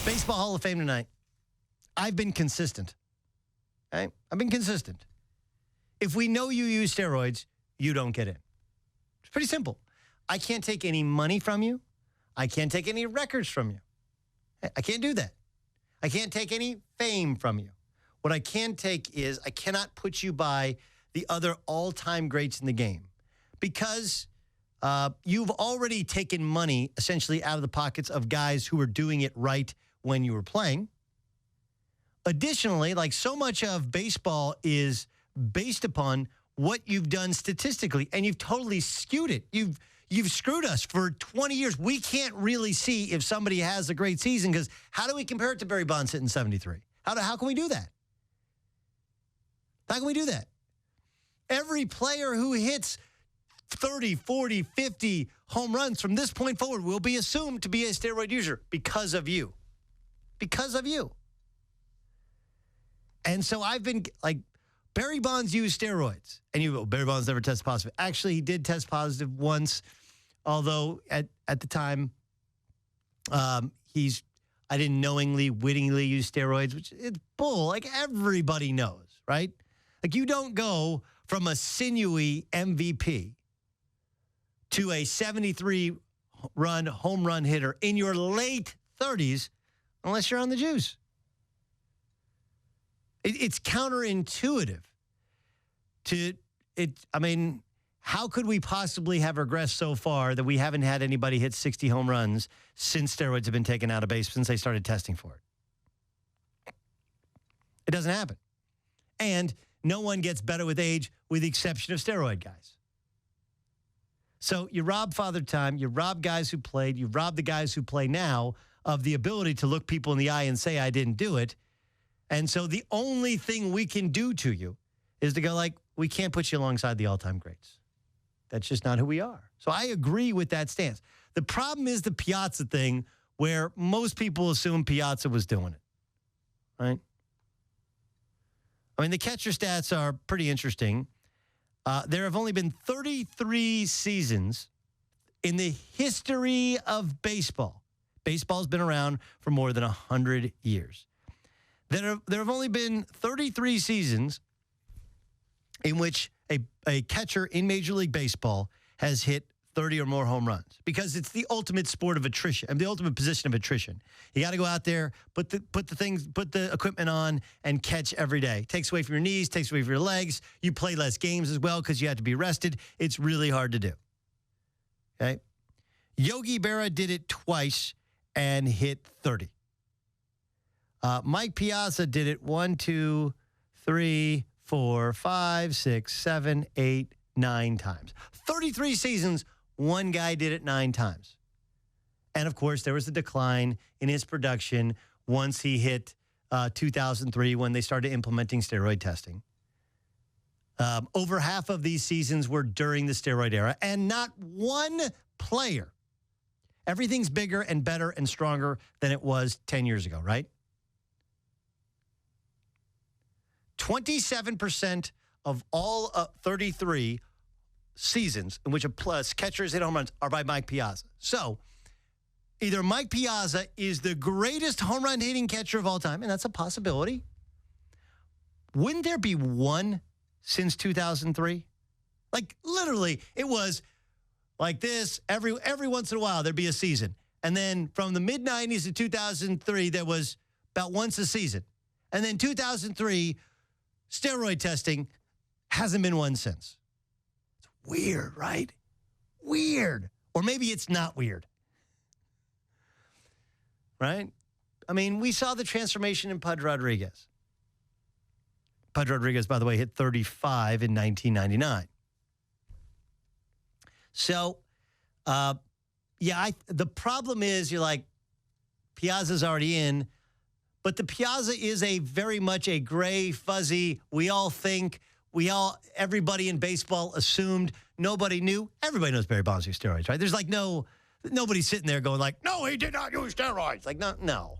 Baseball Hall of Fame tonight. I've been consistent. Okay? I've been consistent. If we know you use steroids, you don't get in. It's pretty simple. I can't take any money from you. I can't take any records from you. I can't do that. I can't take any fame from you. What I can take is I cannot put you by the other all-time greats in the game because you've already taken money essentially out of the pockets of guys who were doing it right when you were playing. Additionally, like so much of baseball is based upon what you've done statistically, and you've totally skewed it. You've screwed us for 20 years. We can't really see if somebody has a great season because how do we compare it to Barry Bonds hitting 73? How can we do that? How can we do that? Every player who hits 30, 40, 50 home runs from this point forward will be assumed to be a steroid user because of you. Because of you. And so I've been like, Barry Bonds used steroids. And you go, Barry Bonds never tested positive. Actually, he did test positive once, although at the time, I didn't knowingly, wittingly use steroids, which is bull. Like everybody knows, right? Like you don't go from a sinewy MVP to a 73-run home run hitter in your late 30s unless you're on the juice. It's counterintuitive to it. I mean, how could we possibly have regressed so far that we haven't had anybody hit 60 home runs since steroids have been taken out of base, since they started testing for it? It doesn't happen. And no one gets better with age with the exception of steroid guys. So you rob Father Time, you rob guys who played, you rob the guys who play now of the ability to look people in the eye and say, I didn't do it. And so the only thing we can do to you is to go like, we can't put you alongside the all-time greats. That's just not who we are. So I agree with that stance. The problem is the Piazza thing where most people assume Piazza was doing it, right? I mean, the catcher stats are pretty interesting. There have only been 33 seasons in the history of baseball. Baseball's been around for more than 100 years. There have only been 33 seasons in which a catcher in Major League Baseball has hit 30 or more home runs because it's the ultimate sport of attrition and the ultimate position of attrition. You got to go out there, put the equipment on and catch every day. Takes away from your knees, takes away from your legs. You play less games as well because you have to be rested. It's really hard to do. Okay. Yogi Berra did it twice and hit 30. Mike Piazza did it 1, 2, 3, 4, 5, 6, 7, 8, 9 times. 33 seasons, one guy did it 9 times. And, of course, there was a decline in his production once he hit 2003 when they started implementing steroid testing. Over half of these seasons were during the steroid era, and not one player. Everything's bigger and better and stronger than it was 10 years ago, right? 27% of all 33 seasons in which a catcher has hit home runs are by Mike Piazza. So either Mike Piazza is the greatest home run hitting catcher of all time, and that's a possibility. Wouldn't there be one since 2003? Like literally, it was like this every once in a while there'd be a season. And then from the mid-90s to 2003, there was about once a season. And then 2003, steroid testing hasn't been one since. It's weird, right? Weird. Or maybe it's not weird. Right? I mean, we saw the transformation in Pudge Rodriguez. Pudge Rodriguez, by the way, hit 35 in 1999. So, the problem is you're like, Piazza's already in, but the Piazza is very much a gray, fuzzy, we all think, everybody in baseball assumed, nobody knew. Everybody knows Barry Bonds used steroids, right? There's like nobody's sitting there going like, no, he did not use steroids. Like, no.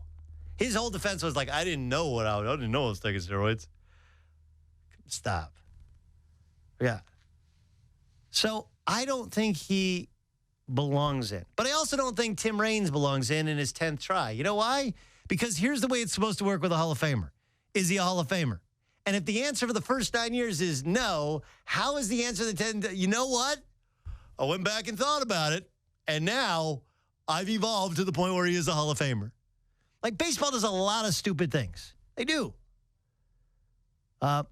His whole defense was like, I didn't know I was taking steroids. Stop. Yeah. So I don't think he belongs in. But I also don't think Tim Raines belongs in his 10th try. You know why? Because here's the way it's supposed to work with a Hall of Famer. Is he a Hall of Famer? And if the answer for the first 9 years is no, how is the answer to the 10th? You know what? I went back and thought about it, and now I've evolved to the point where he is a Hall of Famer. Like, baseball does a lot of stupid things. They do.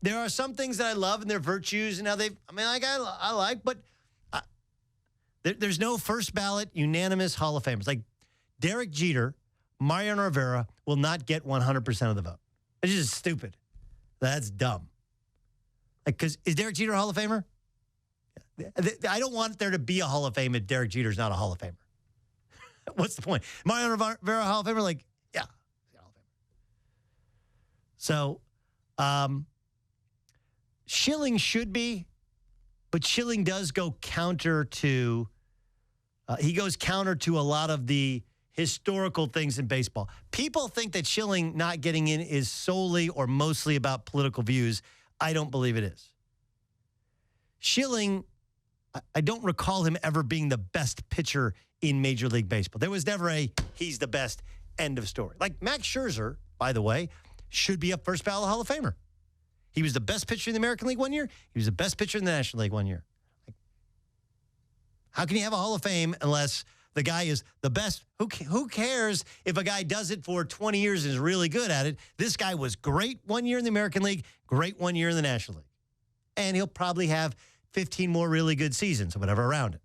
There are some things that I love and their virtues and how I like, but there's no first ballot unanimous Hall of Famers. Like Derek Jeter, Mariano Rivera will not get 100% of the vote. It's just stupid. That's dumb. Like, because is Derek Jeter a Hall of Famer? I don't want there to be a Hall of Fame if Derek Jeter's not a Hall of Famer. What's the point? Mariano Rivera a Hall of Famer? Like, yeah, he's a Hall of Famer. So, Schilling should be, but Schilling does go counter to, he goes counter to a lot of the historical things in baseball. People think that Schilling not getting in is solely or mostly about political views. I don't believe it is. Schilling, I don't recall him ever being the best pitcher in Major League Baseball. There was never he's the best, end of story. Like Max Scherzer, by the way, should be a first ballot Hall of Famer. He was the best pitcher in the American League one year. He was the best pitcher in the National League one year. Like, how can you have a Hall of Fame unless the guy is the best? Who cares if a guy does it for 20 years and is really good at it? This guy was great one year in the American League, great one year in the National League. And he'll probably have 15 more really good seasons or whatever around it.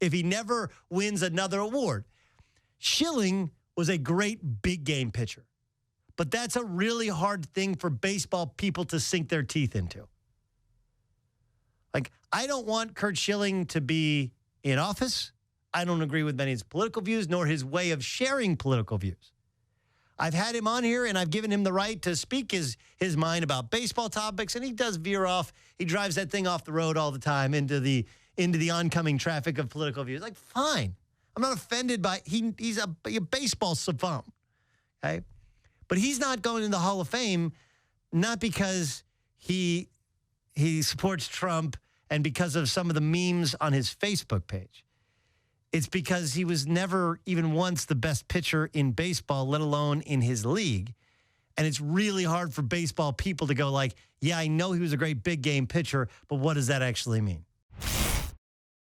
If he never wins another award. Schilling was a great big game pitcher. But that's a really hard thing for baseball people to sink their teeth into. Like, I don't want Curt Schilling to be in office. I don't agree with many of his political views, nor his way of sharing political views. I've had him on here, and I've given him the right to speak his mind about baseball topics, and he does veer off. He drives that thing off the road all the time into the oncoming traffic of political views. Like, fine. I'm not offended by he's a baseball savant, okay? But he's not going in the Hall of Fame, not because he supports Trump and because of some of the memes on his Facebook page. It's because he was never even once the best pitcher in baseball, let alone in his league. And it's really hard for baseball people to go like, yeah, I know he was a great big game pitcher, but what does that actually mean?